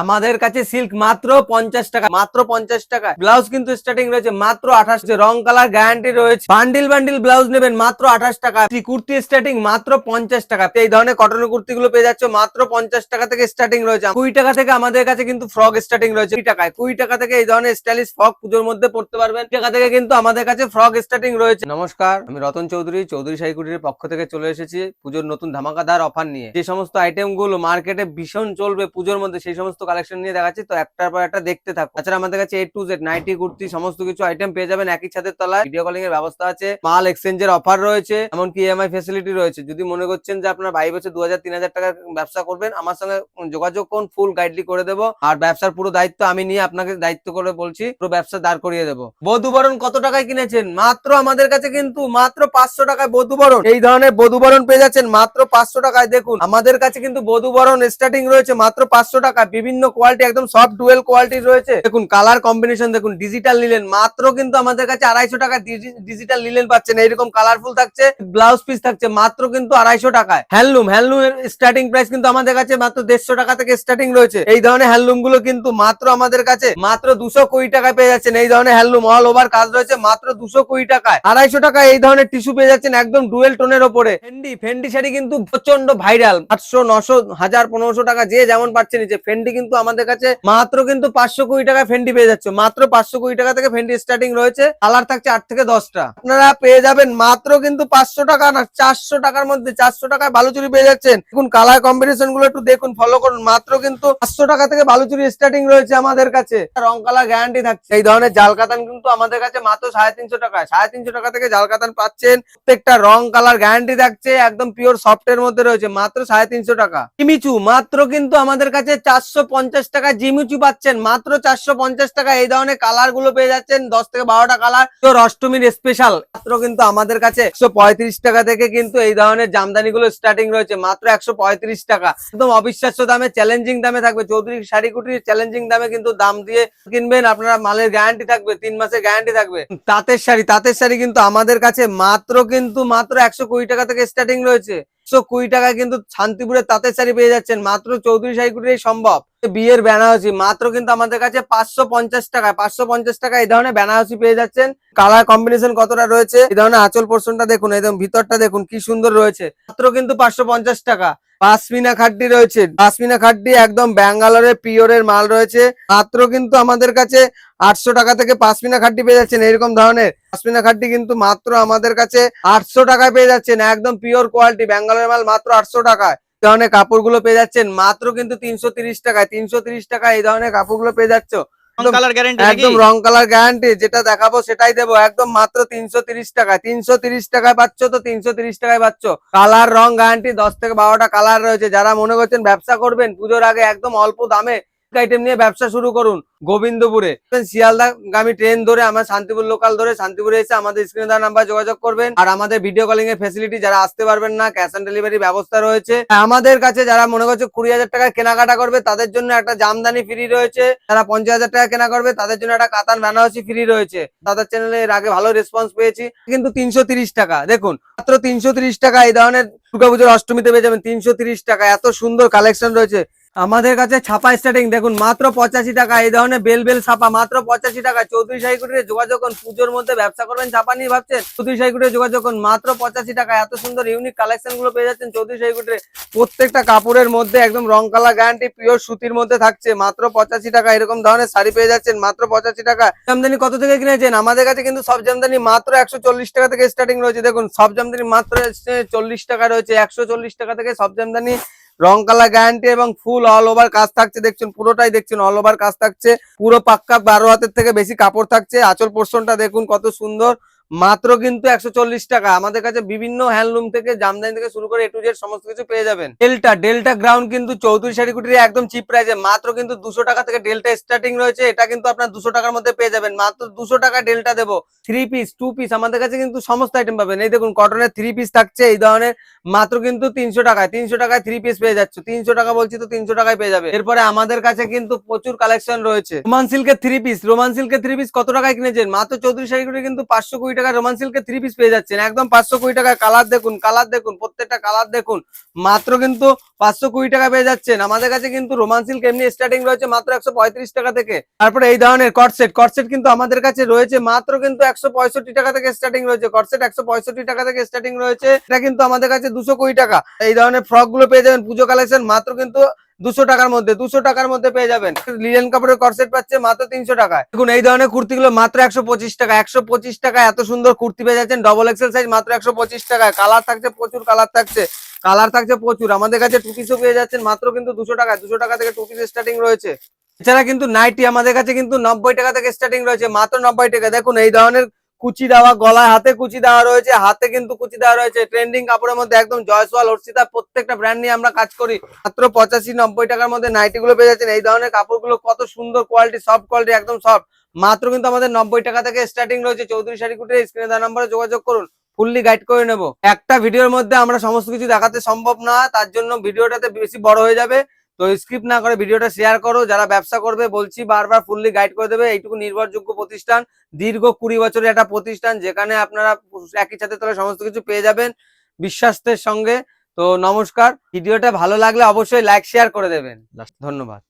আমাদের কাছে সিল্ক মাত্র 50 টাকা, মাত্র 50 টাকা। ব্লাউজ কিন্তু স্টার্টিং রয়েছে মাত্র 28, রং কালার গ্যারান্টি রয়েছে। বান্ডিল বান্ডিল ব্লাউজ নেবেন মাত্র 28 টাকা। কুর্তি স্টার্টিং মাত্র 50 টাকা। এই ধরনের কটনের কুর্তিগুলো পেয়ে যাচ্ছে মাত্র 50 টাকা থেকে স্টার্টিং রয়েছে। 20 টাকা থেকে আমাদের কাছে কিন্তু ফ্রক স্টার্টিং রয়েছে 20 টাকায়। 20 টাকা থেকে এই ধরনের স্টাইলিশ ফ্রক পুজোর মধ্যে পড়তে পারবেন। টাকা থেকে কিন্তু আমাদের কাছে ফ্রক স্টার্টিং রয়েছে। নমস্কার, আমি রতন চৌধুরী, চৌধুরী শাড়ি কুটিরের পক্ষ থেকে চলে এসেছি পুজোর নতুন ধামাকাদার অফার নিয়ে। যে সমস্ত আইটেম গুলো মার্কেটে ভীষণ চলবে পুজোর মধ্যে, সেই সমস্ত কালেকশন নিয়ে দেখাচ্ছি, তো একটার পর একটা দেখতে থাকো। তাছাড়া আমাদের কাছে A to Z nightie, kurti সমস্ত কিছু আইটেম পেয়ে যাবেন একই ছাদের তলায়। ভিডিও কলিং এর ব্যবস্থা আছে, মাল এক্সচেঞ্জের অফার রয়েছে, এমনকি EMI ফ্যাসিলিটি রয়েছে। যদি মনে করছেন যে আপনার ভাই বছর 2000-3000 টাকার ব্যবসা করবেন, আমার সঙ্গে যোগাযোগ করুন, ফুল গাইডলি করে দেবো। আর ব্যবসার পুরো দায়িত্ব আমি নিয়ে আপনাকে দায়িত্ব করে বলছি, পুরো ব্যবসা দাঁড় করিয়ে দেবো। বধূবরণ কত টাকায় কিনেছেন? মাত্র আমাদের কাছে কিন্তু মাত্র 500 টাকায় বধূবরণ। এই ধরনের বধূবরণ পেয়ে যাচ্ছেন মাত্র 500 টাকায়। দেখুন আমাদের কাছে কিন্তু বধূবরণ স্টার্টিং রয়েছে মাত্র 500 টাকা। বিভিন্ন কোয়ালিটি, একদম সফট ডুয়েল কোয়ালিটি রয়েছে। দেখুন কালার কম্বিনেশন দেখুন। ডিজিটাল নিলেন মাত্র কিন্তু আমাদের কাছে 250 টাকা ডিজিটাল নিলেন পাচ্ছেন। এইরকম কালারফুল থাকছে, ব্লাউজ পিস থাকছে মাত্র কিন্তু 250 টাকায়। হ্যান্ডলুম এর স্টার্টিং প্রাইস কিন্তু আমাদের কাছে মাত্র 150 টাকা থেকে স্টার্টিং রয়েছে। এই ধরনের হ্যান্ডলুম গুলো কিন্তু মাত্র আমাদের কাছে মাত্র 220 টাকায় পেয়ে যাচ্ছেন। এই ধরনের হ্যান্ডলুম অল ওভার কাজ রয়েছে মাত্র 220 টাকায়। 250 টাকায় এই ধরনের টিস্যু পেয়ে যাচ্ছেন একদম ডুয়েল টোনের ওপরে। ফেন্ডি শাড়ি কিন্তু প্রচন্ড ভাইরাল। 800, 900, 1000, 1500 টাকা যে যেমন পাচ্ছেন। যে ফেন্ডি কিন্তু আমাদের কাছে মাত্র কিন্তু 520 টাকায় ফেন্ডি পেয়ে যাচ্ছে। মাত্র 520 টাকা থেকে ফেন্ডি স্টার্টিং রয়েছে। কালার থাকছে 8 থেকে 10টা। আপনারা পেয়ে যাবেন মাত্র কিন্তু 500 টাকা না, 400 টাকার মধ্যে। 400 টাকায় বালুচুরি পেয়ে যাচ্ছেন। দেখুন কালার কম্বিনেশন গুলো একটু দেখুন, ফলো করুন। মাত্র কিন্তু 500 টাকা থেকে বালুচুরি স্টার্টিং রয়েছে আমাদের কাছে। রং কালার গ্যারান্টি থাকছে। এই ধরনের জাল কাতান কিন্তু আমাদের কাছে মাত্র 350 টাকায়। 350 টাকা থেকে জাল কাতান পাচ্ছেন। প্রত্যেকটা রং কালার গ্যারান্টি থাকছে, একদম পিওর সফট এর মধ্যে রয়েছে মাত্র 350 টাকা। জিমিচু মাত্র কিন্তু আমাদের কাছে 450 টাকা জিমিচু পাচ্ছেন মাত্র 450 টাকা। এই ধরনের কালার গুলো পেয়ে যাচ্ছেন 10 থেকে 12টা কালার। তো অষ্টমীর স্পেশাল মাত্র কিন্তু আমাদের কাছে 135 টাকা থেকে কিন্তু এই ধরনের জামদানি গুলো স্টার্টিং রয়েছে মাত্র 135 টাকা। একদম অবিশ্বাস্য দামে, চ্যালেঞ্জিং দামে থাকবে। চৌধুরী শাড়ি কুটির চ্যালেঞ্জিং দামে কিন্তু দাম দিয়ে কিনবেন। আপনারা মালের গ্যারান্টি থাকবে, 3 মাসের গ্যারান্টি থাকবে। তাঁতের শাড়ি কিন্তু আমাদের কাছে মাত্র 120 টাকা থেকে স্টার্টিং রয়েছে। 120 টাকায় কিন্তু শান্তিপুরের তাঁতের শাড়ি পেয়ে যাচ্ছেন মাত্র চৌধুরী শাড়ি কুটিরেই সম্ভব। বিয়ের বেনারসি মাত্র কিন্তু আমাদের কাছে 550 টাকায়। 550 টাকা এই ধরনের বেনারসি পেয়ে যাচ্ছেন। কালার কম্বিনেশন কতটা রয়েছে, এই ধরনের আঁচল পোর্শনটা দেখুন, একদম ভিতরটা দেখুন কি সুন্দর রয়েছে। মাত্র কিন্তু 550 টাকা। পাশমিনা খাড্ডি রয়েছে, পাশমিনা খাড্ডি একদম ব্যাঙ্গালোরের পিওরের মাল রয়েছে। মাত্র কিন্তু আমাদের কাছে 800 টাকা থেকে পাশমিনা খাড্ডি পেয়ে যাচ্ছেন। এরকম ধরনের পাশমিনা খাড্ডি কিন্তু মাত্র আমাদের কাছে 800 টাকায় পেয়ে যাচ্ছেন। একদম পিওর কোয়ালিটি ব্যাঙ্গালোরের মাল মাত্র 800 টাকায়। এই ধরনের কাপড়গুলো পেয়ে যাচ্ছেন মাত্র কিন্তু 330 টাকায়। 330 টাকায় এই ধরনের কাপড়গুলো পেয়ে যাচ্ছ। একদম রং কালার গ্যারান্টি, যেটা দেখাবো সেটাই দেবো। একদম মাত্র 330 টাকায়। 330 টাকায় পাচ্ছ, তো 330 টাকায় পাচ্ছ। কালার রং গ্যারান্টি 10 থেকে 12টা কালার রয়েছে। যারা মনে করছেন ব্যবসা করবেন পুজোর আগে একদম অল্প দামে আইটেম নিয়ে ব্যবসা শুরু করুন, গোবিন্দপুরে শিয়ালদাগামী ট্রেন ধরে আমার শান্তিপুর লোকাল ধরে শান্তিপুরে এসে আমাদের স্ক্রিনে দেওয়া নাম্বার যোগাযোগ করবেন। আর আমাদের ভিডিও কলিং এর ফ্যাসিলিটি, যারা আসতে পারবেন না, ক্যাশ অন ডেলিভারি ব্যবস্থা রয়েছে আমাদের কাছে। যারা মনে করছে 20,000 টাকা কেনাকাটা করবে তাদের জন্য একটা জামদানি ফ্রি রয়েছে। যারা 50,000 টাকা কেনা করবে তাদের জন্য একটা কাতান বেনারসি ফ্রি রয়েছে। তাদের চ্যানেলে এর আগে ভালো রেসপন্স পেয়েছি। কিন্তু 330 টাকা, দেখুন মাত্র 330 টাকা এই ধরনের দুর্গাপুজোর অষ্টমীতে পেয়ে যাবেন 330 টাকা। এত সুন্দর কালেকশন রয়েছে আমাদের কাছে। ছাপা স্টার্টিং দেখুন মাত্র 85 টাকা। এই ধরনের বেল ছাপা মাত্র 85 টাকা। চৌধুরী শাড়ি কুটিরে যোগাযোগ করুন। পুজোর মধ্যে ব্যবসা করবেন ছাপা নিয়ে ভাবছেন, চৌধুরী শাড়ি কুটিরে যোগাযোগ করুন মাত্র 85 টাকা। এত সুন্দর ইউনিক কালেকশন গুলো পেয়ে যাচ্ছেন চৌধুরী শাড়ি কুটিরে। প্রত্যেকটা কাপড়ের মধ্যে একদম রং কালার গ্যারান্টি, পিওর সুতির মধ্যে থাকছে মাত্র 85 টাকা। এরকম ধরনের শাড়ি পেয়ে যাচ্ছেন মাত্র 85 টাকা। জামদানি কত থেকে কিনেছেন? আমাদের কাছে কিন্তু সব জামদানি মাত্র 140 টাকা থেকে স্টার্টিং রয়েছে। দেখুন সব জামদানি মাত্র 40 টাকা রয়েছে। 140 টাকা থেকে সব জামদানি, রং কালার গ্যারান্টি এবং ফুল অল ওভার কাজ থাকছে। দেখছেন পুরোটাই দেখছেন অল ওভার কাজ থাকছে। পুরো পাক্কা 12 হাতের থেকে বেশি কাপড় থাকছে। আঁচল পোর্শনটা দেখুন কত সুন্দর। মাত্র কিন্তু 140 টাকা। আমাদের কাছে বিভিন্ন হ্যান্ডলুম থেকে জামদানি থেকে শুরু করে A to Z সমস্ত কিছু পেয়ে যাবেন। ডেল্টা গ্রাউন্ড কিন্তু চৌধুরী শাড়ি কুটিরে একদম চিপ প্রাইসে মাত্র কিন্তু 200 টাকা থেকে ডেল্টা স্টার্টিং রয়েছে। এটা কিন্তু আপনার 200 টাকার মধ্যে পেয়ে যাবেন। মাত্র 200 টাকা ডেল্টা দেবো। 3 পিস 2 পিস আমাদের কাছে কিন্তু সমস্ত আইটেম পাবেন। এই দেখুন কটনের 3 পিস থাকছে এই ধরনের মাত্র কিন্তু 300 টাকায়। 300 টাকায় 3 পিস পেয়ে যাচ্ছে। 300 টাকা বলছি তো 300 টাকায় পেয়ে যাবে। এরপরে আমাদের কাছে কিন্তু প্রচুর কালেকশন রয়েছে। রোমান সিল্কের 3 পিস, রোমান সিল্কের 3 পিস কত টাকায় কিনেছেন? মাত্র চৌধুরী শাড়ি কুটিরে কিন্তু 520 টাকা রোমান সিল্কের 3 পিস পেয়ে যাচ্ছেন একদম 520 টাকায়। কালার দেখুন প্রত্যেকটা কালার দেখুন, মাত্র কিন্তু 520 টাকা পেয়ে যাচ্ছেন। আমাদের কাছে কিন্তু রোমান সিল্ক এমনি স্টার্টিং রয়েছে মাত্র 135 টাকা থেকে। তারপরে এই ধরনের কটসেট কিন্তু আমাদের কাছে রয়েছে মাত্র কিন্তু 165 টাকা থেকে স্টার্টিং রয়েছে। কটসেট 165 টাকা থেকে স্টার্টিং রয়েছে, এটা কিন্তু আমাদের কাছে 220 টাকা। এই ধরনের ফ্রক গুলো পেয়ে যাবেন পুজো কালেকশন মাত্র কিন্তু 200 টাকার মধ্যে পেয়ে যাবেন। লিলেন কাপড়ের কটসেট পাচ্ছে মাত্র 300 টাকায়। দেখুন এই ধরনের কুর্তিগুলো মাত্র 125 টাকা। 125 টাকা এত সুন্দর কুর্তি পেয়ে যাচ্ছেন ডবল এক্সেল সাইজ মাত্র 125 টাকায়। কালার থাকছে প্রচুর, কালার থাকছে প্রচুর। আমাদের কাছে টু পিসও পেয়ে যাচ্ছেন মাত্র কিন্তু 200 টাকা। 200 টাকা থেকে টু পিস স্টার্টিং রয়েছে। এছাড়া কিন্তু নাইটি আমাদের কাছে কিন্তু 90 টাকা থেকে স্টার্টিং রয়েছে মাত্র 90 টাকা। দেখুন এই ধরনের কুচি দেওয়া, গলায় হাতে কুচি দেওয়া রয়েছে, হাতে কিন্তু কুচি দেওয়া রয়েছে। ট্রেন্ডিং কাপড়ের মধ্যে একদম জয়সওয়াল, হর্ষিতা প্রত্যেকটা ব্র্যান্ড নিয়ে আমরা কাজ করি। মাত্র 85-90 টাকার মধ্যে নাইটি গুলো পেয়ে যাচ্ছেন। এই ধরনের কাপড়গুলো কত সুন্দর কোয়ালিটি, সফট কোয়ালিটি, একদম সফট। মাত্র কিন্তু আমাদের 90 টাকা থেকে স্টার্টিং রয়েছে। চৌধুরী শাড়ি কুটির স্ক্রিনে দেওয়া নম্বরে যোগাযোগ করুন, ফুললি গাইড করে নেব। একটা ভিডিওর মধ্যে আমরা সমস্ত কিছু দেখাতে সম্ভব না, তার জন্য ভিডিওটাতে বেশি বড় হয়ে যাবে। তো স্কিপ না করে ভিডিওটা শেয়ার করো। যারা ব্যবসা করবে বলছি বারবার ফুললি গাইড করে দেবে। এইটুকু নির্ভরযোগ্য প্রতিষ্ঠান, দীর্ঘ 20 বছরের একটা প্রতিষ্ঠান, যেখানে আপনারা একই সাথে তলে সমস্ত কিছু পেয়ে যাবেন বিশ্বাসের সঙ্গে। তো নমস্কার, ভিডিওটা ভালো লাগলে অবশ্যই লাইক শেয়ার করে দেবেন। ধন্যবাদ।